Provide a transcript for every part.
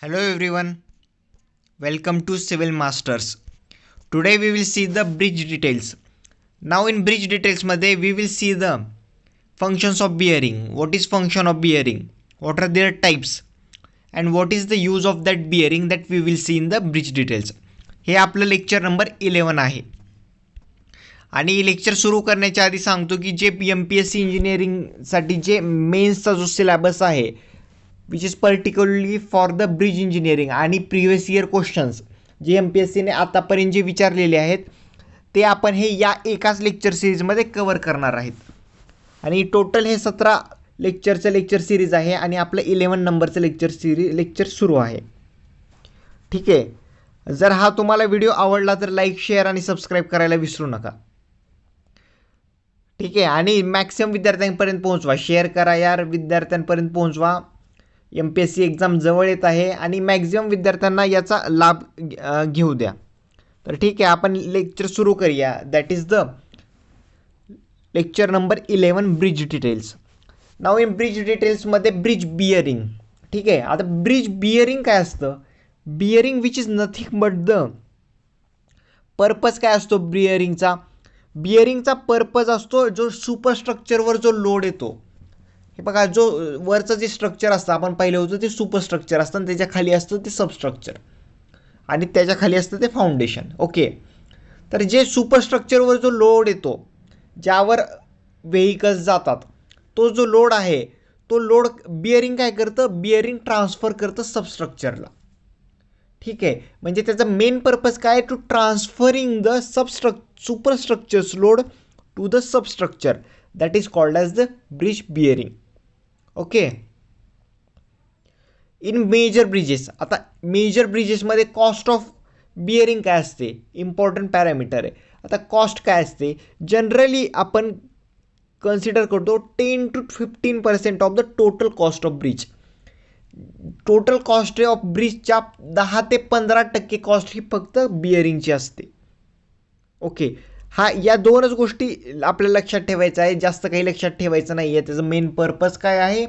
Hello everyone, welcome to Civil Masters. Today we will see the bridge details. Now in bridge details मध्ये we will see the functions of bearing. What is function of bearing? What are their types? And what is the use of that bearing that we will see in the bridge details. हे आपलं lecture number 11 आहे. आणि lecture सुरू करण्याच्या आधी सांगतो की जे MPSC इंजिनिअरिंगसाठी जे मेन्सचा जो सिलेबस आहे which is particularly for the bridge engineering आणि प्रिव्हियस इयर क्वेश्चन्स जे MPSCने आतापर्यंत जे विचारलेले आहेत ते आपण हे या एकाच लेक्चर सिरीजमध्ये कवर करणार आहेत. आणि टोटल हे 17 लेक्चर सिरीज आहे आणि आपलं 11 नंबरचं लेक्चर सुरू आहे. ठीक आहे. जर हा तुम्हाला व्हिडिओ आवडला तर लाईक शेअर आणि सबस्क्राईब करायला विसरू नका. ठीक आहे. आणि मॅक्सिमम विद्यार्थ्यांपर्यंत पोहोचवा, शेअर करा यार, विद्यार्थ्यांपर्यंत पोहोचवा. MPSC एक्झाम जवळ येत आहे आणि मॅक्झिमम विद्यार्थ्यांना याचा लाभ घेऊ द्या. तर ठीक आहे, आपण लेक्चर सुरू करूया. That is the lecture number 11 bridge details. Now in bridge डिटेल्समध्ये ब्रिज बिअरिंग. ठीक आहे. आता ब्रिज बिअरिंग काय असतं? Bearing which is nothing but the purpose. काय असतो बिअरिंगचा? बिअरिंगचा पर्पज असतो जो सुपरस्ट्रक्चरवर जो लोड येतो. हे बघा, जो वरचं जे स्ट्रक्चर असतं आपण पाहिलं होतं ते सुपरस्ट्रक्चर असतं आणि त्याच्या खाली असतं ते सबस्ट्रक्चर आणि त्याच्या खाली असतं ते फाउंडेशन. ओके. तर जे सुपरस्ट्रक्चरवर जो लोड येतो, ज्यावर व्हेकल्स जातात, तो जो लोड आहे तो लोड बिअरिंग काय करतं? बिअरिंग ट्रान्सफर करतं सबस्ट्रक्चरला. ठीक आहे. म्हणजे त्याचा मेन पर्पज काय? To transferring the superstructures load to the substructure. That is called as the bridge bearing. Okay. In major bridges. आता मेजर ब्रिजेसमध्ये कॉस्ट ऑफ बिअरिंग काय असते? इम्पॉर्टंट पॅरामीटर आहे. आता कॉस्ट काय असते? जनरली आपण कन्सिडर करतो 10 to 15% of the total cost of bridge. Total cost of ब्रिजच्या 10 ते 15% कॉस्ट ही फक्त बिअरिंगची असते. ओके. या दोनच गोष्टी आपल्याला लक्षात ठेवायचं आहे, जास्त काही लक्षात ठेवायचं नाही आहे. त्याचं मेन पर्पज काय आहे,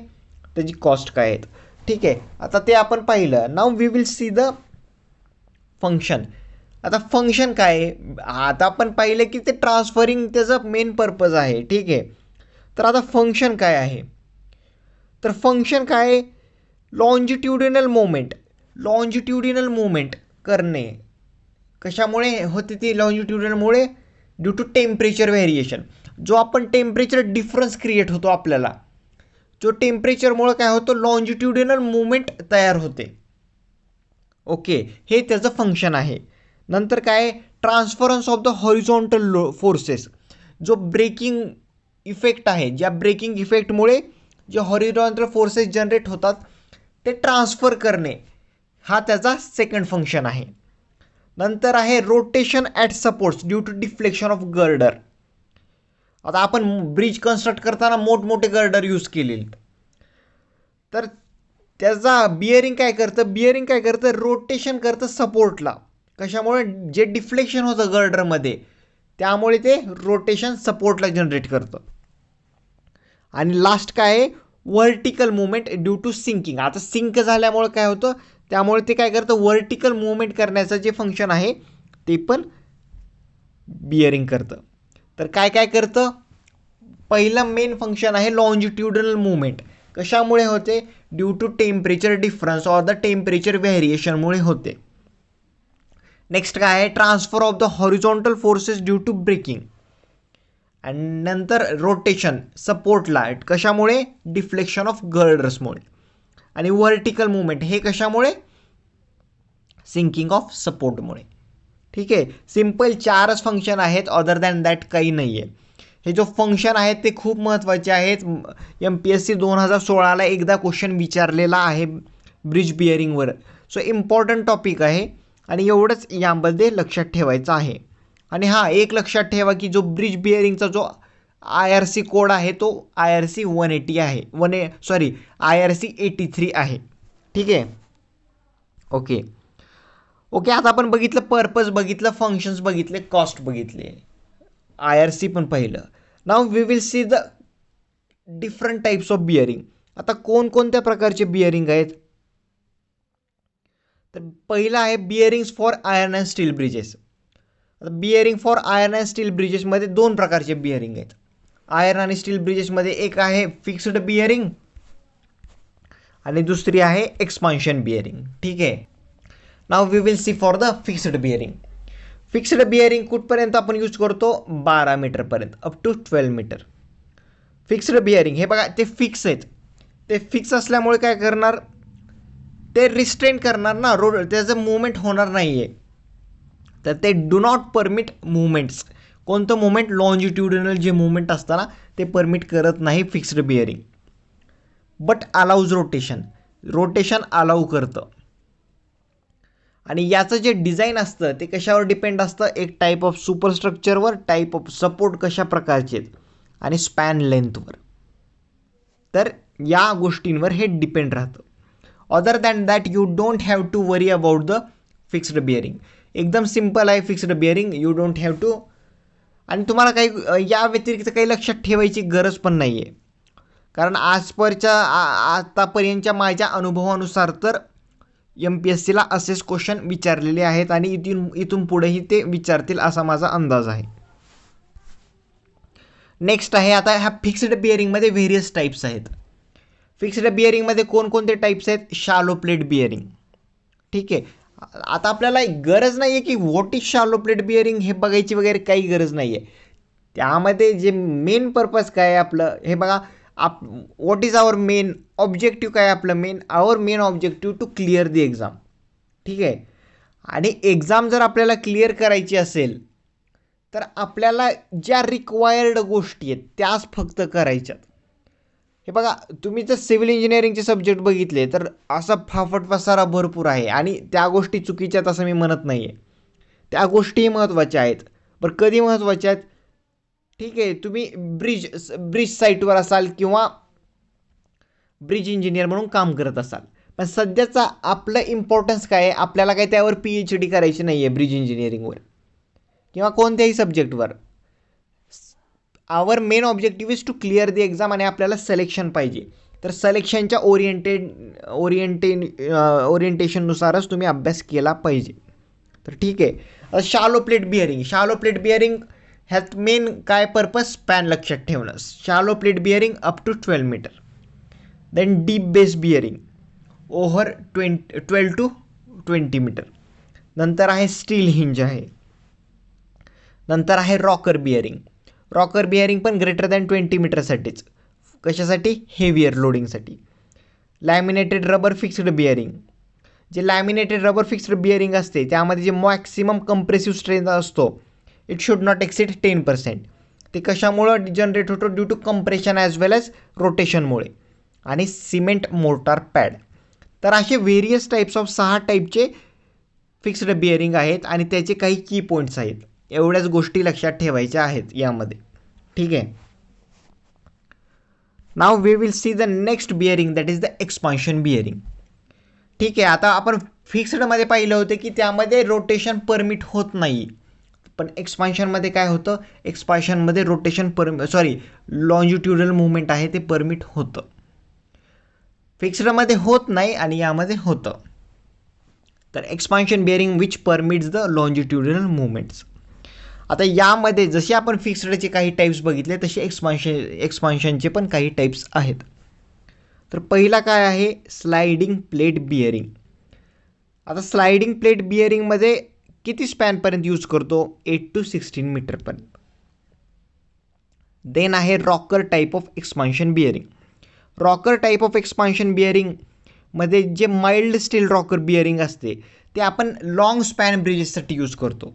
त्याची कॉस्ट काय आहेत. ठीक आहे. आता ते आपण पाहिलं. Now we will see the function. आता फंक्शन काय आहे? आता आपण पाहिलं की ते ट्रान्सफरिंग त्याचं मेन पर्पज आहे. ठीक आहे. तर आता फंक्शन काय आहे? तर फंक्शन काय आहे? लॉन्जिट्युडिनल मुवमेंट करणे. कशामुळे होते ती लॉन्जिट्युडिनलमुळे? Due to temperature variation. जो आपण टेम्परेचर डिफरन्स क्रिएट होतो आपल्याला, जो टेम्परेचरमुळे काय होतं? लॉन्जिट्युडिनल मुवमेंट तयार होते. ओके. हे त्याचं फंक्शन आहे. नंतर काय? Transference of the horizontal forces. जो ब्रेकिंग इफेक्ट आहे, ज्या ब्रेकिंग इफेक्टमुळे जे हॉरिझॉन्टल फोर्सेस जनरेट होतात ते ट्रान्सफर करणे, हा त्याचा सेकंड फंक्शन आहे. नंतर आहे rotation at supports due to deflection of girder. आता आपण ब्रिज कन्स्ट्रक्ट करताना मोठमोठे गर्डर यूज केलेले, तर त्याचा बिअरिंग काय करतं? रोटेशन करतं सपोर्टला. कशामुळे? जे डिफ्लेक्शन होतं गर्डरमध्ये त्यामुळे ते रोटेशन सपोर्टला जनरेट करतं. आणि लास्ट काय आहे? Vertical movement due to sinking. आता सिंक झाल्यामुळे काय होतं? त्यामुळे ते काय करतं? व्हर्टिकल मुवमेंट करण्याचं जे फंक्शन आहे ते पण बिअरिंग करतं. तर काय करतं? पहिलं मेन फंक्शन आहे लॉन्जिट्युडिनल मुवमेंट. कशामुळे होते? Due to temperature difference or the temperature व्हेरिएशनमुळे होते. नेक्स्ट काय आहे? Transfer of the horizontal forces due to braking. आणि नंतर रोटेशन सपोर्टला. कशामुळे? डिफ्लेक्शन ऑफ गर्डर्समुळे. आणि व्हर्टिकल मुवमेंट हे कशामुळे? सिंकिंग ऑफ सपोर्टमुळे. ठीक आहे. सिम्पल 4च फंक्शन आहेत, अदर दॅन दॅट काही नाही आहे. हे जो फंक्शन आहेत ते खूप महत्त्वाचे आहेत. MPSC 2016ला एकदा क्वेश्चन विचारलेला आहे ब्रिज बिअरिंगवर. सो इम्पॉर्टंट टॉपिक आहे आणि एवढंच यामध्ये लक्षात ठेवायचं आहे. आणि एक लक्षात ठेवा की जो ब्रिज बिअरिंगचा जो IRC कोड आहे तो IRC 180 आहे. IRC 83 आहे. ठीक आहे. ओके. आता आपण बघितलं पर्पज, बघितलं फंक्शन्स, बघितले कॉस्ट, बघितले IRC पण पाहिलं. Now we will see the different types of bearing. आता कोणकोणत्या प्रकारचे बिअरिंग आहेत? तर पहिला आहे bearings for iron and steel bridges. आता bearing for iron and steel ब्रिजेसमध्ये दोन प्रकारचे बिअरिंग आहेत. आयर्न आणि स्टील ब्रिजेसमध्ये एक आहे फिक्स्ड बिअरिंग आणि दुसरी आहे एक्सपान्शन बिअरिंग. ठीक आहे. Now we will see for the fixed bearing. Fixed bearing कुठपर्यंत आपण यूज करतो? 12 मीटरपर्यंत, up to 12 metre. Fixed bearing हे बघा ते फिक्स आहेत. ते फिक्स असल्यामुळे काय करणार, ते रिस्ट्रेन करणार ना, त्याचं मुवमेंट होणार नाही आहे. तर ते डू नॉट परमिट मुवमेंट्स. कोणतं मुवमेंट? लॉन्जिट्युडिनल जे मुवमेंट असतं ना ते परमिट करत नाही fixed bearing. But allows rotation. Rotation allow करतं. आणि याचं जे डिझाईन असतं ते कशावर डिपेंड असतं? एक टाईप ऑफ सुपरस्ट्रक्चरवर, टाईप ऑफ सपोर्ट कशा प्रकारचे आहेत आणि स्पॅन लेंथवर. तर या गोष्टींवर हे डिपेंड राहतं. Other than that you don't have to worry about the fixed bearing. एकदम सिम्पल आहे fixed bearing. You don't have to. आणि तुम्हाला काही या व्यतिरिक्त काही लक्षात ठेवायची गरज पण नाही आहे. कारण आतापर्यंतच्या माझ्या अनुभवानुसार तर MPSCला असेच क्वेश्चन विचारलेले आहेत आणि इथून पुढेही ते विचारतील असा माझा अंदाज आहे. नेक्स्ट आहे आता ह्या फिक्स्ड बिअरिंगमध्ये व्हेरियस टाईप्स आहेत. फिक्स्ड बिअरिंगमध्ये कोणकोणते टाईप्स आहेत? Shallow plate bearing. ठीक आहे. आता आपल्याला गरज नाही आहे की what is shallow plate bearing हे बघायची वगैरे काही गरज नाही आहे. त्यामध्ये जे मेन पर्पज काय आहे आपलं हे बघा. What is our main objective काय आपलं our main objective to clear the exam. ठीक आहे. आणि एक्झाम जर आपल्याला क्लिअर करायची असेल तर आपल्याला ज्या रिक्वायर्ड गोष्टी आहेत त्याच फक्त करायच्यात. हे बघा तुम्ही जर सिव्हिल इंजिनिअरिंगचे सब्जेक्ट बघितले तर असा फाफट पसारा भरपूर आहे आणि त्या गोष्टी चुकीच्या आहेत असं मी म्हणत नाही आहे. त्या गोष्टी महत्त्वाच्या आहेत. बरं कधी महत्त्वाच्या आहेत? ठीक आहे. तुम्ही ब्रिज साईटवर असाल किंवा ब्रिज इंजिनियर म्हणून काम करत असाल. पण सध्याचा आपलं इम्पॉर्टन्स काय आहे? आपल्याला काय त्यावर PhD करायची नाही आहे ब्रिज इंजिनिअरिंगवर किंवा कोणत्याही सब्जेक्टवर. Our main objective is to clear the exam आणि आपल्याला सिलेक्शन पाहिजे. तर सिलेक्शनच्या ओरिएंटेशननुसारच तुम्ही अभ्यास केला पाहिजे. तर ठीक आहे. Shallow plate bearing. Shallow plate bearing ह्यात मेन काय पर्पज? स्पॅन लक्षात ठेवणं. Shallow plate bearing up to 12 metre. Then deep base bearing over 12 to 20 metre. नंतर आहे स्टील हिंज आहे. नंतर आहे रॉकर बिअरिंग. रॉकर बिअरिंग पण ग्रेटर दॅन 20 मीटरसाठीच. कशासाठी? हेवियर लोडिंगसाठी. Laminated rubber fixed bearing. जे लॅमिनेटेड रबर फिक्स्ड बिअरिंग असते त्यामध्ये जे मॅक्सिमम कंप्रेसिव्ह स्ट्रेंथ असतो इट शुड नॉट एक्सीड 10%. ते कशामुळं जनरेट होतो? Due to compression as well as रोटेशनमुळे. आणि सिमेंट मोर्टार पॅड. तर असे व्हेरियस टाईप्स ऑफ 6 टाईपचे फिक्स्ड बिअरिंग आहेत आणि त्याचे काही की पॉईंट्स आहेत. एवढ्याच गोष्टी लक्षात ठेवायच्या आहेत यामध्ये. ठीक आहे. Now we will see the next bearing that is the expansion bearing. ठीक आहे. आता आपण फिक्स्डमध्ये पाहिलं होतं की त्यामध्ये रोटेशन परमिट होत नाही. पण एक्सपान्शनमध्ये काय होतं? एक्सपान्शनमध्ये रोटेशन लॉन्जिट्युडनल मुवमेंट आहे ते परमिट होतं. फिक्स्डमध्ये होत नाही आणि यामध्ये होतं. तर expansion bearing which permits the longitudinal movements. आता यामध्ये जसे आपण फिक्स्डचे काही टाईप्स बघितले तसे एक्सपान्शनचे पण काही टाईप्स आहेत. तर पहिला काय आहे? Sliding plate bearing. आता स्लायडिंग प्लेट बिअरिंगमध्ये किती स्पॅनपर्यंत यूज करतो? 8 to 16 मीटरपर्यंत. देन आहे rocker type of expansion bearing. Rocker type of expansion बिअरिंगमध्ये जे माइल्ड स्टील रॉकर बिअरिंग असते ते आपण लॉंग स्पॅन ब्रिजेससाठी यूज करतो.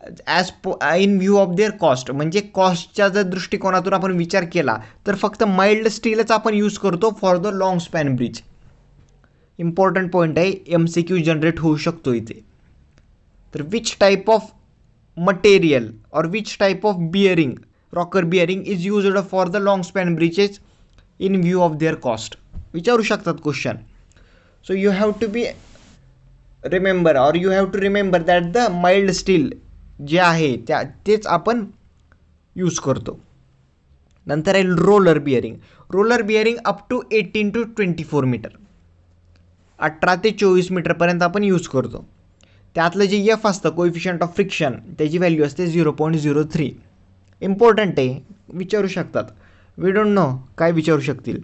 In view of their cost. म्हणजे कॉस्टच्या जर दृष्टिकोनातून आपण विचार केला तर फक्त माइल्ड स्टीलच आपण यूज करतो for the long span bridge. Important point आहे. MCQ जनरेट होऊ शकतो इथे. तर विच टाईप ऑफ मटेरियल और which type of bearing rocker bearing is used for the long span bridges in view of their cost विचारू शकतात question. So you have to be remember और you have to remember that the mild steel जे आहे तेच आपण use करतो. नंतर आहे roller bearing. Roller bearing up to 18 to 24 metre. 18 ते 24 मीटरपर्यंत आपण यूज करतो. त्यातलं जे एफ असतं कोइफिशियंट ऑफ फ्रिक्शन त्याची व्हॅल्यू असते 0.03. इम्पॉर्टंट आहे, विचारू शकतात. वी डोंट नो काय विचारू शकतील.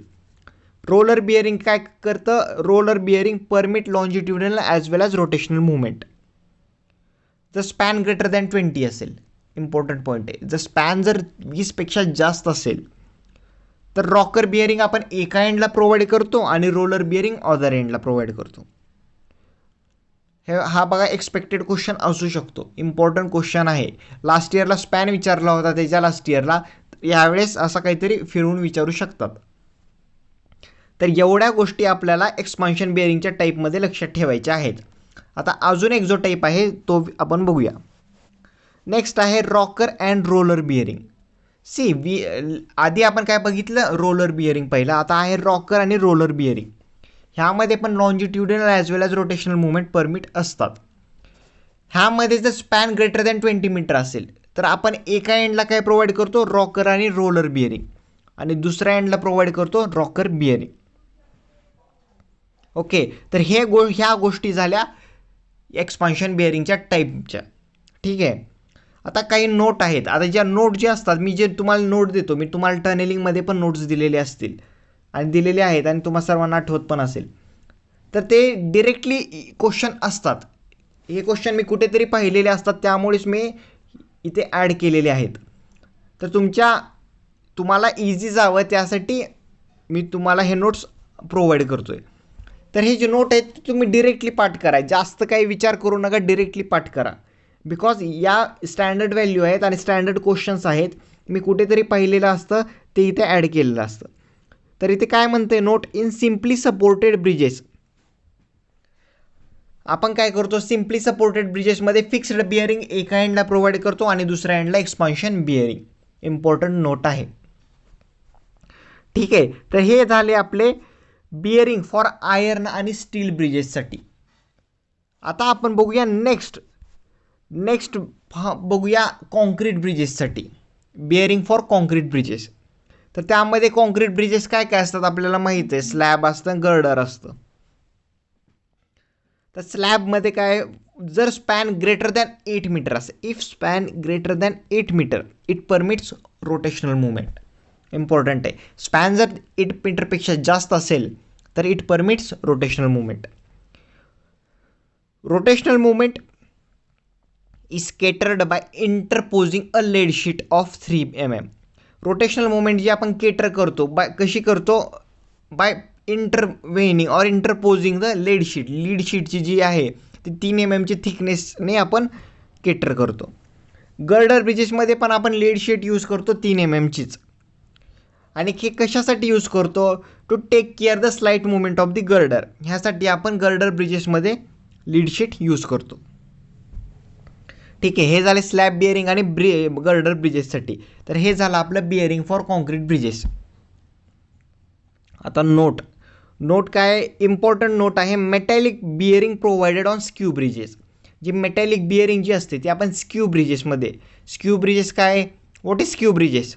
रोलर बिअरिंग काय करतं? Roller bearing permit longitudinal as well as rotational movement. जर स्पॅन ग्रेटर दॅन 20 असेल, इम्पॉर्टंट पॉईंट आहे, जर स्पॅन जर 20पेक्षा जास्त असेल तर रॉकर बिअरिंग आपण एका एंडला प्रोव्हाइड करतो आणि रोलर बिअरिंग अदर एंडला प्रोव्हाइड करतो. हा बघा एक्सपेक्टेड क्वेश्चन असू शकतो, इम्पॉर्टंट क्वेश्चन आहे. लास्ट इयरला स्पॅन विचारला होता, त्याच्या लास्ट इयरला, यावेळेस असा काहीतरी फिरवून विचारू शकतात. तर एवढ्या गोष्टी आपल्याला एक्सपान्शन बिअरिंगच्या टाईपमध्ये लक्षात ठेवायच्या आहेत. आता अजून एक जो टाईप आहे तो आपण बघूया. नेक्स्ट आहे रॉकर अँड रोलर बिअरिंग. आधी आपण काय बघितलं? रोलर बिअरिंग पहिलं. आता आहे रॉकर आणि रोलर बिअरिंग. ह्यामध्ये पण longitudinal as well as rotational movement permit असतात. ह्यामध्ये जर स्पॅन ग्रेटर दॅन 20 मीटर असेल तर आपण एका एंडला काय प्रोव्हाइड करतो? रॉकर आणि रोलर बिअरिंग, आणि दुसऱ्या एंडला प्रोव्हाइड करतो रॉकर बिअरिंग. ओके, तर ह्या गोष्टी झाल्या एक्सपान्शन बिअरिंगच्या टाईपच्या. ठीक आहे. आता काही नोट आहेत. आता ज्या नोट जे असतात, मी जे तुम्हाला नोट देतो, मी तुम्हाला टनेलिंगमध्ये पण नोट्स दिलेले असतील आणि दिलेले आहेत आणि तुम्हाला सर्वांना आठवत पण असेल, तर ते डिरेक्टली क्वेश्चन असतात. हे क्वेश्चन मी कुठेतरी पाहिलेले असतात, त्यामुळेच मी इथे ॲड केलेले आहेत. तर तुम्हाला इझी जावं त्यासाठी मी तुम्हाला हे नोट्स प्रोव्हाइड करतो आहे. तर हे जे नोट आहेत ते तुम्ही डिरेक्टली पाठ करा, जास्त काही विचार करू नका, डिरेक्टली पाठ करा. बिकॉज या स्टँडर्ड व्हॅल्यू आहेत आणि स्टँडर्ड क्वेश्चन्स आहेत, मी कुठेतरी पाहिलेलं असतं ते इथे ॲड केलेलं असतं. तर इथे काय म्हणते note? In simply supported bridges आपण काय करतो? सिम्पली सपोर्टेड ब्रिजेसमध्ये फिक्स्ड बिअरिंग एका एंडला प्रोव्हाइड करतो आणि दुसऱ्या एंडला एक्सपान्शन बिअरिंग. इम्पॉर्टंट नोट आहे. ठीक आहे. तर हे झाले आपले बिअरिंग फॉर आयर्न आणि स्टील ब्रिजेससाठी. आता आपण बघूया नेक्स्ट बघूया कॉन्क्रीट ब्रिजेससाठी. Bearing for concrete bridges. तर त्यामध्ये कॉन्क्रीट ब्रिजेस काय काय असतात आपल्याला माहिती आहे. स्लॅब असतं, गर्डर असतं. तर स्लॅबमध्ये काय, जर स्पॅन ग्रेटर दॅन 8 मीटर असेल, if span greater than 8 metre it permits rotational movement. Important आहे. स्पॅन जर 8 मीटरपेक्षा जास्त असेल तर it permits rotational movement. Rotational movement is catered by interposing a lead sheet of 3 mm. Rotational movement जी आपण cater करतो, कशी करतो? बाय इंटरवेनिंग और interposing the lead sheet. Lead शीटची जी आहे ती 3 mm थिकनेसने आपण केटर करतो. गर्डर ब्रिजेसमध्ये पण आपण लेड शीट यूज करतो 3 mm. आणि हे कशासाठी यूज करतो? To take care the slight movement of the girder. ह्यासाठी आपण गर्डर ब्रिजेसमध्ये लीड शीट यूज करतो. ठीक आहे. हे झाले स्लॅब बिअरिंग आणि गर्डर ब्रिजेससाठी. तर हे झालं आपलं बिअरिंग फॉर कॉन्क्रीट ब्रिजेस. आता नोट काय? इम्पॉर्टंट नोट आहे. Metallic bearing provided on skew bridges. जी मेटॅलिक बिअरिंग जी असते ती आपण स्क्यू ब्रिजेसमध्ये. स्क्यू ब्रिजेस काय? What is skew bridges?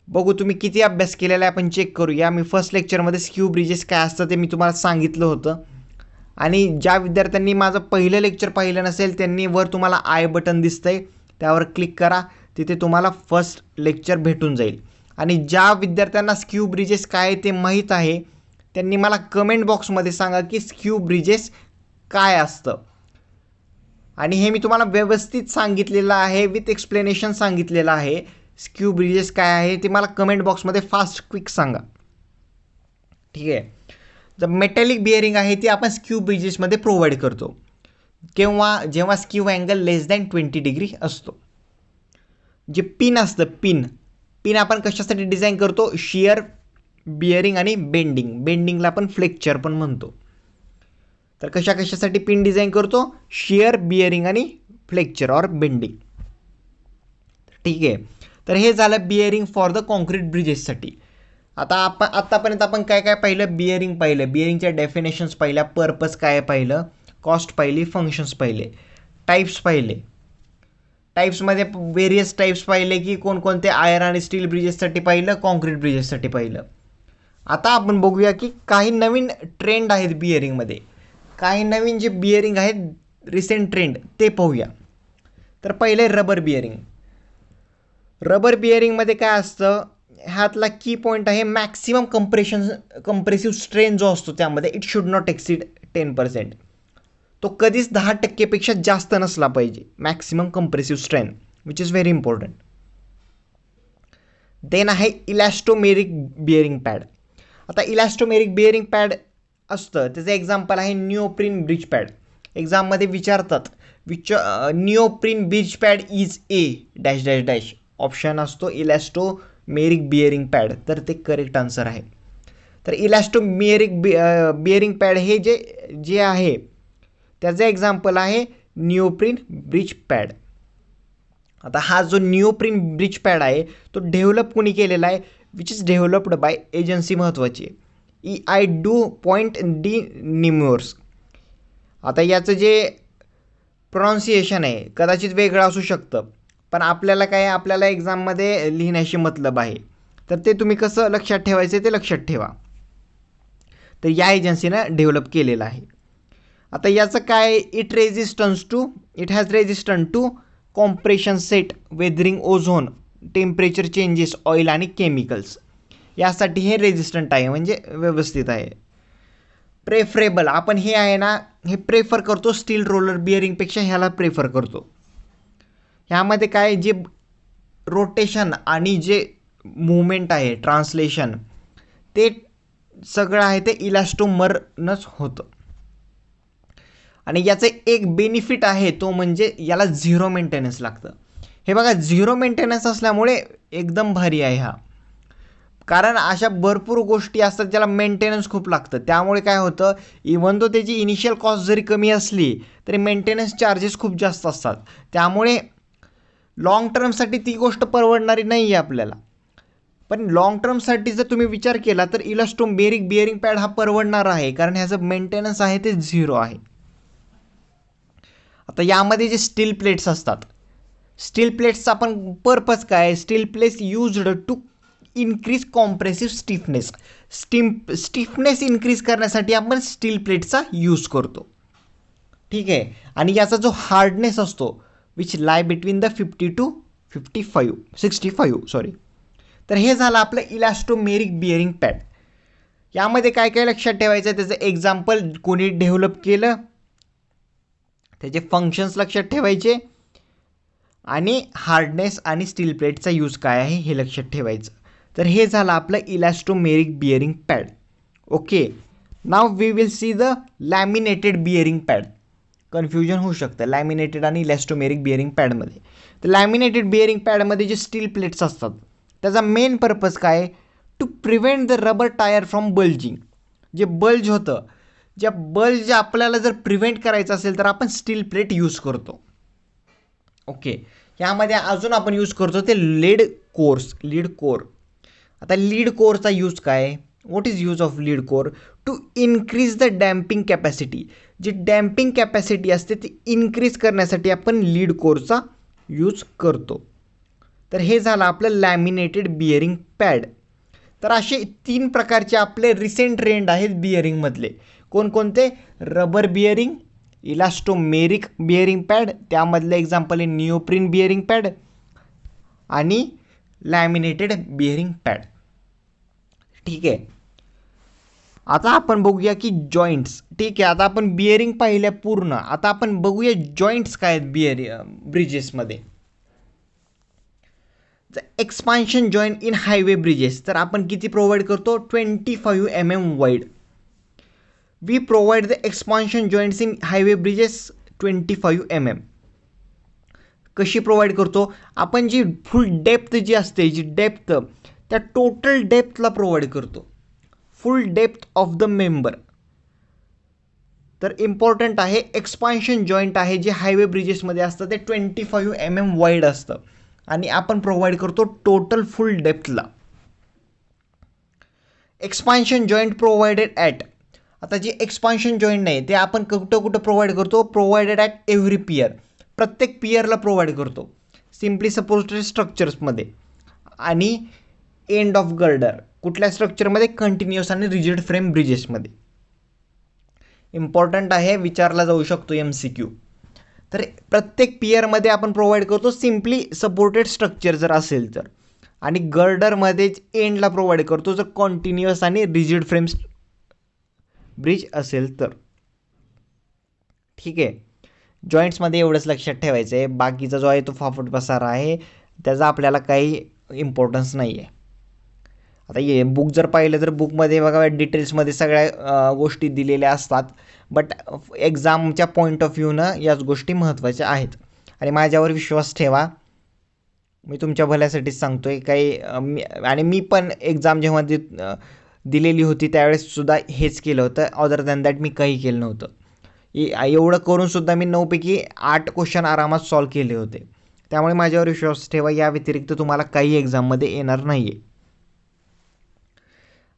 बघू तुम्ही किती अभ्यास केलेला आहे आपण चेक करूया. मी फर्स्ट लेक्चरमध्ये स्क्यू ब्रिजेस काय असतं ते मी तुम्हाला सांगितलं होतं. आणि ज्या विद्यार्थ्यांनी माझं पहिलं लेक्चर पाहिलं नसेल त्यांनी वर तुम्हाला आय बटन दिसतंय त्यावर क्लिक करा, तिथे तुम्हाला फर्स्ट लेक्चर भेटून जाईल. आणि ज्या विद्यार्थ्यांना स्क्यू ब्रिजेस काय ते माहीत आहे त्यांनी मला कमेंट बॉक्समध्ये सांगा की स्क्यू ब्रिजेस काय असतं. आणि हे मी तुम्हाला व्यवस्थित सांगितलेलं आहे, विथ एक्सप्लेनेशन सांगितलेलं आहे. स्क्यू ब्रिजेस काय आहे ते मला कमेंट बॉक्समध्ये फास्ट क्विक सांगा. ठीक आहे. जर मेटॅलिक बिअरिंग आहे ती आपण स्क्यू ब्रिजेसमध्ये प्रोव्हाइड करतो जेव्हा स्क्यू अँगल लेस दॅन 20 डिग्री असतो. जे पिन असतं, पिन आपण कशासाठी डिझाईन करतो? शियर, बिअरिंग आणि बेंडिंगला आपण फ्लेक्चर पण म्हणतो. तर कशासाठी पिन डिझाईन करतो? शियर, बिअरिंग आणि फ्लेक्चर और बेंडिंग. ठीक आहे. तर हे झालं बिअरिंग फॉर द कॉन्क्रीट ब्रिजेससाठी. आता आत्तापर्यंत आपण काय काय पाहिलं? बिअरिंग पाहिलं, बिअरिंगच्या डेफिनेशन्स पाहिल्या, पर्पज काय पाहिलं, कॉस्ट पाहिली, फंक्शन्स पाहिले, टाईप्स पाहिले. टाईप्समध्ये वेरियस टाईप्स पाहिले की कोणकोणते आयर्न आणि स्टील ब्रिजेससाठी पाहिलं, कॉन्क्रीट ब्रिजेससाठी पाहिलं. आता आपण बघूया की काही नवीन ट्रेंड आहेत बिअरिंगमध्ये, काही नवीन जे बिअरिंग आहेत रिसेंट ट्रेंड ते पाहूया. तर पहिले रबर बिअरिंग. रबर बिअरिंगमध्ये काय असतं, ह्यातला की पॉईंट आहे मॅक्सिमम कंप्रेसिव्ह स्ट्रेन जो असतो त्यामध्ये इट शुड नॉट एक्सीड 10%. तो कधीच 10%पेक्षा जास्त नसला पाहिजे maximum compressive strain, which is very important. Then आहे इलॅस्टोमेरिक बिअरिंग पॅड. आता इलॅस्टोमेरिक बिअरिंग पॅड असतं त्याचं एक्झाम्पल आहे निओप्रिन ब्रिज पॅड. एक्झाममध्ये विचारतात neoprene bridge pad is a dash dash dash. Option असतो इलॅस्टोमेरिक बिअरिंग पॅड, तर ते करेक्ट आन्सर आहे. तर इलॅस्टोमेरिक बिअरिंग पॅड हे जे आहे त्याचं एक्झाम्पल आहे निओप्रिन ब्रिज पॅड. आता हा जो निओप्रिन ब्रिज पॅड आहे तो डेव्हलप कोणी केलेला आहे, which is developed by agency महत्त्वाची EIDU.D. आता याचं जे प्रोनाऊन्सिएशन आहे कदाचित वेगळं असू शकतं, पण आपल्याला काय आपल्याला एक्झाममध्ये लिहिण्याशी मतलब आहे, तर ते तुम्ही कसं लक्षात ठेवायचं ते लक्षात ठेवा. तर या एजन्सीनं डेव्हलप केलेलं आहे. आता याचं काय it has resistance to compression set, weathering ozone, temperature changes, oil आणि केमिकल्स. यासाठी हे रेजिस्टंट आहे, म्हणजे व्यवस्थित आहे. प्रेफरेबल आपण हे आहे ना हे प्रेफर करतो स्टील रोलर बिअरिंगपेक्षा ह्याला प्रेफर करतो. ह्यामध्ये काय जे रोटेशन आणि जे मुवमेंट आहे ट्रान्सलेशन ते सगळं आहे ते इलॅस्टोमरनंच होतं. आणि याचं एक बेनिफिट आहे तो म्हणजे याला झिरो मेंटेनन्स लागतं. हे बघा झिरो मेंटेनन्स असल्यामुळे एकदम भारी आहे हा, कारण अशा भरपूर गोष्टी असतात ज्याला मेंटेनन्स खूप लागतं. त्यामुळे काय होतं, इव्हन तो त्याची इनिशियल कॉस्ट जरी कमी असली तरी मेंटेनन्स चार्जेस खूप जास्त असतात. त्यामुळे लॉंग टर्मसाठी ती गोष्ट परवडणारी नाही आहे आपल्याला. पण लॉंग टर्मसाठी जर तुम्ही विचार केला तर इलॅस्टोमेरिक बिअरिंग पॅड हा परवडणार आहे, कारण ह्याचं मेंटेनन्स आहे ते झिरो आहे. आता यामध्ये जे स्टील प्लेट्स असतात, स्टील प्लेट्सचा आपण पर्पज काय, steel plates used to increase compressive stiffness increase करण्यासाठी आपण स्टील प्लेटचा यूज करतो. ठीक आहे. आणि याचा जो हार्डनेस असतो which lie between the 65 sorry. तर हे झालं आपलं इलॅस्टोमेरिक बिअरिंग पॅड. यामध्ये काय काय लक्षात ठेवायचं आहे, त्याचं एक्झाम्पल कोणी डेव्हलप केलं, त्याचे फंक्शन्स लक्षात ठेवायचे, आणि हार्डनेस आणि स्टील प्लेटचा यूज काय आहे हे लक्षात ठेवायचं. तर हे झालं आपलं elastomeric bearing pad. Okay, now we will see the laminated bearing pad. Confusion होऊ शकतं लॅमिनेटेड आणि इलॅस्टोमेरिक बिअरिंग पॅडमध्ये. तर लॅमिनेटेड बिअरिंग पॅडमध्ये जे स्टील प्लेट्स असतात त्याचा मेन पर्पज काय, to prevent the rubber tyre from bulging. जे बल्ज होतं, बल्ज आपल्याला जर प्रिव्हेंट करायचं असेल तर आपण स्टील प्लेट यूज करतो. ओके, यामध्ये अजून आपण यूज करतो ते लीड कोर. आता लीड कोरचा यूज काय, what is use of lead core, to increase the damping capacity. जी डॅम्पिंग कॅपॅसिटी असते ती इन्क्रीज करण्यासाठी आपण लीड कोरचा यूज करतो. तर हे झालं आपलं लॅमिनेटेड बिअरिंग पॅड. तर असे 3 प्रकारचे आपले रिसेंट ट्रेंड आहेत बिअरिंगमधले. कोणकोणते, रबर बिअरिंग, इलॅस्टोमेरिक बिअरिंग पॅड, त्यामधलं एक्झाम्पल आहे निओप्रिन बिअरिंग पॅड आणि लॅमिनेटेड बिअरिंग पॅड. ठीक आहे. आता आपण बघूया की जॉईंट्स. ठीक आहे, आता आपण बिअरिंग पाहिल्या पूर्ण, आता आपण बघूया जॉईंट्स काय आहेत ब्रिजेसमध्ये. Expansion joint in highway bridges तर आपण किती प्रोव्हाइड करतो, 25 mm wide. We provide the expansion joints in highway bridges 25 mm. कशी प्रोव्हाइड करतो आपण, जी फुल डेप्थ जी असते, जी डेप्थ त्या टोटल डेप्थला प्रोव्हाइड करतो, full depth of the member. तर इम्पॉर्टंट आहे, एक्सपान्शन जॉईंट आहे जे हायवे ब्रिजेसमध्ये असतं ते 25 mm वाईड असतं आणि आपण प्रोव्हाइड करतो टोटल फुल डेप्थला. एक्सपान्शन जॉईंट प्रोव्हाइडेड ॲट, आता जे एक्सपान्शन जॉईंट नाही ते आपण कुठं प्रोव्हाइड करतो, प्रोव्हाइडेड ॲट एव्हरी पियर, प्रत्येक पियरला प्रोव्हाइड करतो सिम्पली सपोज्ड स्ट्रक्चर्समध्ये. आणि एंड ऑफ गर्डर, कुठल्या स्ट्रक्चरमध्ये? कंटिन्युअस आणि रिजिड फ्रेम ब्रिजेसमध्ये. इम्पॉर्टंट आहे, विचारला जाऊ शकतो MCQ. तर प्रत्येक पियरमध्ये आपण प्रोव्हाइड करतो सिम्पली सपोर्टेड स्ट्रक्चर जर असेल तर, आणि गर्डरमध्येच एंडला प्रोव्हाइड करतो जर कॉन्टिन्युअस आणि रिजिड फ्रेम ब्रिज असेल तर. ठीक आहे, जॉईंट्समध्ये एवढंच लक्षात ठेवायचं आहे. बाकीचा जो आहे तो फाफट पसारा आहे, त्याचा आपल्याला काही इम्पॉर्टन्स नाही आहे. आता ये बुक जर पाहिलं तर बुकमध्ये बघा डिटेल्समध्ये सगळ्या गोष्टी दिलेल्या असतात, बट एक्झामच्या पॉईंट ऑफ व्ह्यूनं याच गोष्टी महत्त्वाच्या आहेत. आणि माझ्यावर विश्वास ठेवा, मी तुमच्या भल्यासाठीच सांगतो आहे. आणि मी पण एक्झाम जेव्हा दिलेली होती त्यावेळेससुद्धा हेच केलं होतं. अदर दॅन दॅट मी काही केलं नव्हतं. एवढं करूनसुद्धा मी 9पैकी 8 क्वेश्चन आरामात सॉल्व केले होते. त्यामुळे माझ्यावर विश्वास ठेवा, या व्यतिरिक्त तुम्हाला काही एक्झाममध्ये येणार नाही आहे.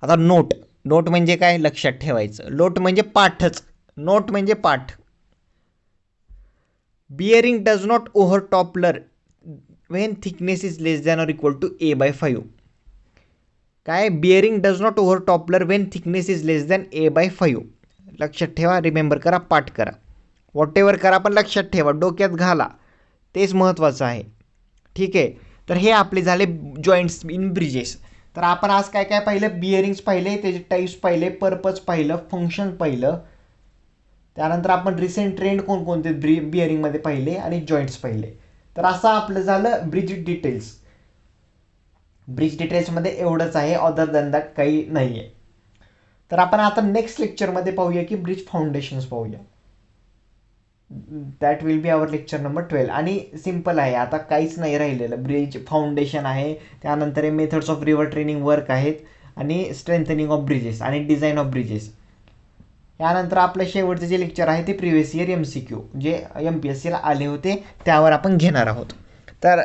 आता नोट म्हणजे काय लक्षात ठेवायचं? नोट म्हणजे पाठच. नोट म्हणजे पाठ. Bearing does not over toppler when thickness is less than or equal to A/5. काय? Bearing does not over toppler when thickness is less than A/5. लक्षात ठेवा, रिमेंबर करा, पाठ करा, वॉट एव्हर करा, पण लक्षात ठेवा, डोक्यात घाला, तेच महत्त्वाचं आहे. ठीक आहे, तर हे आपले झाले जॉईंट्स इन ब्रिजेस. तर आपण आज काय काय पाहिलं? बिअरिंग्स पाहिले, त्याचे टाईप्स पाहिले, पर्पज पाहिलं, फंक्शन पाहिलं, त्यानंतर आपण रिसेंट ट्रेंड कोणकोणते बिअरिंगमध्ये पाहिले आणि जॉईंट्स पाहिले. तर असं आपलं झालं ब्रिज डिटेल्स. ब्रिज डिटेल्समध्ये एवढंच आहे, अदर दॅन दॅट काही नाही आहे. तर आपण आता नेक्स्ट लेक्चरमध्ये पाहूया की ब्रिज फाउंडेशन्स पाहूया. That will be our lecture number 12. आणि सिम्पल आहे, आता काहीच नाही राहिलेलं. ब्रिज फाउंडेशन आहे, त्यानंतर हे methods of river training work आहेत, आणि स्ट्रेंथनिंग ऑफ ब्रिजेस आणि डिझाईन ऑफ ब्रिजेस. यानंतर आपलं शेवटचं जे लेक्चर आहे ते प्रिव्हियस इयर MCQ जे MPSCला आले होते त्यावर आपण घेणार आहोत. तर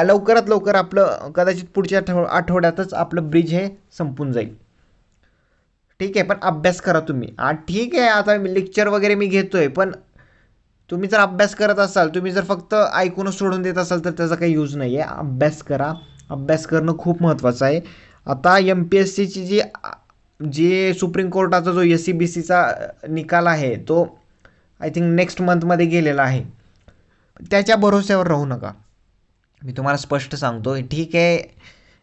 लवकरात लवकर आपलं कदाचित पुढच्या आठवड्यातच आपलं ब्रिज हे संपून जाईल. ठीक आहे, पण अभ्यास करा तुम्ही. ठीक आहे, आता लेक्चर वगैरे मी घेतोय, पण तुम्ही जर अभ्यास करत असाल, तुम्ही जर फक्त ऐकूनच सोडून देत असाल तर त्याचा काही यूज नाही आहे. अभ्यास करा, अभ्यास करणं खूप महत्त्वाचं आहे. आता MPSCची जे सुप्रीम कोर्टाचा जो SCBCचा निकाल आहे तो आय थिंक नेक्स्ट मंथमध्ये गेलेला आहे. त्याच्या भरोश्यावर राहू नका, मी तुम्हाला स्पष्ट सांगतो. ठीक आहे,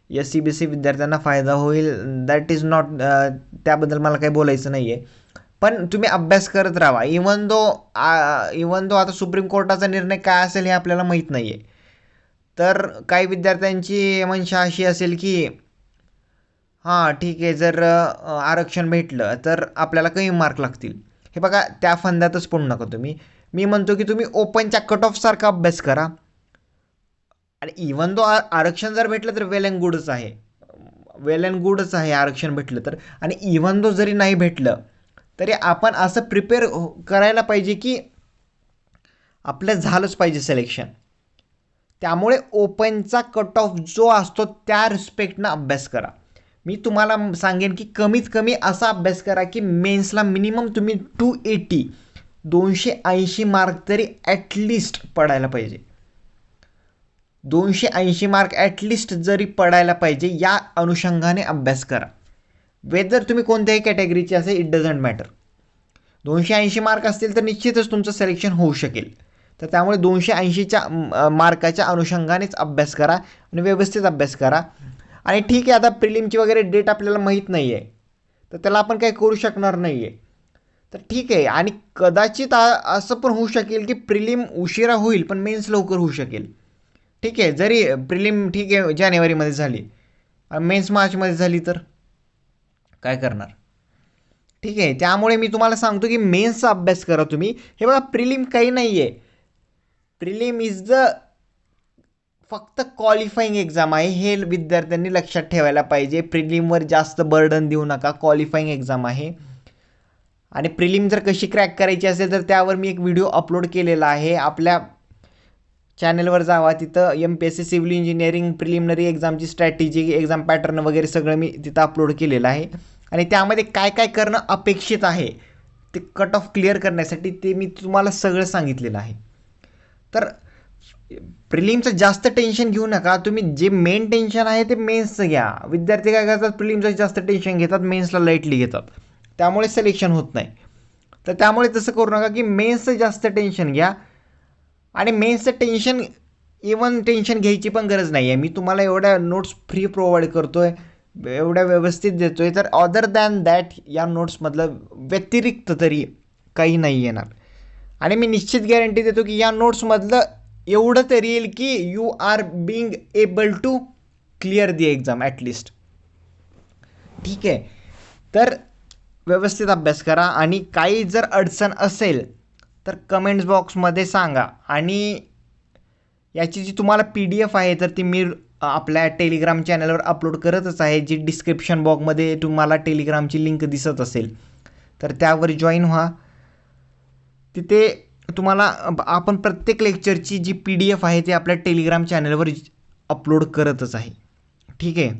SCBC विद्यार्थ्यांना फायदा होईल, दॅट इज नॉट, त्याबद्दल मला काही बोलायचं नाही आहे, पण तुम्ही अभ्यास करत राहा. इवन दो आता सुप्रीम कोर्टाचा निर्णय काय असेल हे आपल्याला माहीत नाही आहे. तर काही विद्यार्थ्यांची मनशा अशी असेल की हां ठीक आहे, जर आरक्षण भेटलं तर आपल्याला कमी मार्क लागतील. हे बघा, त्या फंद्यातच पडू नका तुम्ही. मी म्हणतो की तुम्ही ओपनच्या कट ऑफसारखा अभ्यास करा. आणि इवन दो आरक्षण जर भेटलं तर वेल अँड गुडच आहे, आरक्षण भेटलं तर. आणि इवन दो जरी नाही भेटलं तरी आपण असं प्रिपेअर करायला पाहिजे की आपलं झालंच पाहिजे सिलेक्शन. त्यामुळे ओपनचा कट ऑफ जो असतो त्या रिस्पेक्टनं अभ्यास करा. मी तुम्हाला सांगेन की कमीत कमी असा अभ्यास करा की मेन्सला मिनिमम तुम्ही 280 मार्क तरी ॲटलिस्ट पडायला पाहिजे. 280 मार्क ॲटलिस्ट जरी पडायला पाहिजे, या अनुषंगाने अभ्यास करा. वेदर तुम्ही कोणत्याही कॅटेगरीचे असेल, इट डझंट मॅटर. 280 मार्क असतील तर निश्चितच तुमचं सिलेक्शन होऊ शकेल. तर त्यामुळे 280च्या मार्काच्या अनुषंगानेच अभ्यास करा आणि व्यवस्थित अभ्यास करा. आणि ठीक आहे, आता प्रिलिमची वगैरे डेट आपल्याला माहीत नाही आहे, तर त्याला आपण काही करू शकणार नाही आहे. तर ठीक आहे, आणि कदाचित असं पण होऊ शकेल की प्रिलिम उशिरा होईल पण मेन्स लवकर होऊ शकेल. ठीक आहे, जरी प्रिलिम ठीक आहे जानेवारीमध्ये झाली, मेन्स मार्चमध्ये झाली तर काय करणार? ठीक आहे, त्यामुळे मी तुम्हाला सांगतो की मेन्सचा अभ्यास करा तुम्ही. हे बघा, प्रिलिम काही नाही आहे. प्रिलिम इज द फक्त क्वालिफाईंग एक्झाम आहे, हे विद्यार्थ्यांनी लक्षात ठेवायला पाहिजे. प्रिलिमवर जास्त बर्डन देऊ नका, क्वालिफाईंग एक्झाम आहे. आणि प्रिलिम जर कशी क्रॅक करायची असेल तर त्यावर मी एक व्हिडिओ अपलोड केलेला आहे. आपल्या चॅनलवर जावा, तिथं MPSC सिव्हिल इंजिनिअरिंग प्रिलिमिनरी एक्झामची स्ट्रॅटेजी, एक्झाम पॅटर्न वगैरे सगळं मी तिथं अपलोड केलेलं आहे. आणि त्यामध्ये काय काय करणं अपेक्षित आहे ते कट ऑफ क्लिअर करण्यासाठी, ते मी तुम्हाला सगळं सांगितलेलं आहे. तर प्रिलिमचं जास्त टेन्शन घेऊ नका तुम्ही. जे मेन टेन्शन आहे ते मेन्सचं घ्या. विद्यार्थी काय करतात, प्रिलिमचं जास्त टेन्शन घेतात, मेन्सला लाईटली घेतात, त्यामुळे सिलेक्शन होत नाही. तर त्यामुळे तसं करू नका की मेन्सचं जास्त टेन्शन घ्या. आणि मेन्सचं टेन्शन इवन टेन्शन घ्यायची पण गरज नाही आहे. मी तुम्हाला एवढ्या नोट्स फ्री प्रोव्हाइड करतो आहे, एवढ्या व्यवस्थित देतो आहे, तर अदर दॅन दॅट या नोट्समधलं व्यतिरिक्त तरी काही नाही येणार. आणि मी निश्चित गॅरंटी देतो की या नोट्समधलं एवढं तरी येईल की you are being able to clear the exam at least. ठीक आहे, तर व्यवस्थित अभ्यास करा. आणि काही जर अडचण असेल तर कमेंट्स बॉक्समध्ये सांगा. आणि याची जी तुम्हाला PDF आहे तर ती मी आपल्या टेलिग्राम चॅनलवर अपलोड करतच आहे, जी डिस्क्रिप्शन बॉक्समध्ये तुम्हाला टेलिग्रामची लिंक दिसत असेल तर त्यावर जॉईन व्हा. तिथे तुम्हाला आपण प्रत्येक लेक्चरची जी PDF आहे ती आपल्या टेलिग्राम चॅनलवर अपलोड करतच आहे. ठीक आहे,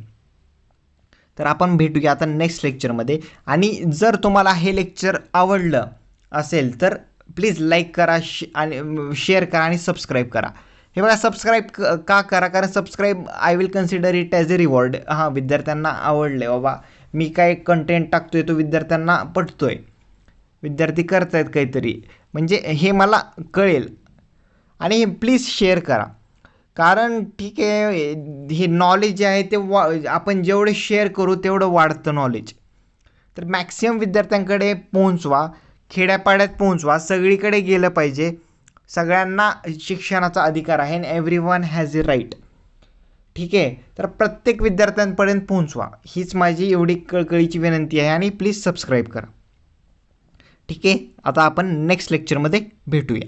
तर आपण भेटूया आता नेक्स्ट लेक्चरमध्ये. आणि जर तुम्हाला हे लेक्चर आवडलं असेल तर प्लीज लाईक करा आणि शेअर करा आणि सबस्क्राईब करा. हे बघा, सबस्क्राईब का करा, कारण subscribe I will consider it as a reward. हां, विद्यार्थ्यांना आवडले बाबा, मी काय कंटेंट टाकतोय तो विद्यार्थ्यांना पटतोय, विद्यार्थी करतायत काहीतरी, म्हणजे हे मला कळेल. आणि प्लीज शेअर करा, कारण ठीक आहे हे नॉलेज जे आहे ते आपण जेवढे शेअर करू तेवढं वाढतं नॉलेज. तर मॅक्सिमम विद्यार्थ्यांकडे पोहोचवा, खेड्यापाड्यात पोहोचवा, सगळीकडे गेलं पाहिजे. सगळ्यांना शिक्षणाचा अधिकार आहे, एव्हरीवन हॅज अ राईट. ठीक आहे, तर प्रत्येक विद्यार्थ्यांपर्यंत पोहोचवा, हीच माझी एवढी कळकळीची विनंती आहे. आणि प्लीज सबस्क्राईब करा. ठीक आहे, आता आपण नेक्स्ट लेक्चरमध्ये भेटूया.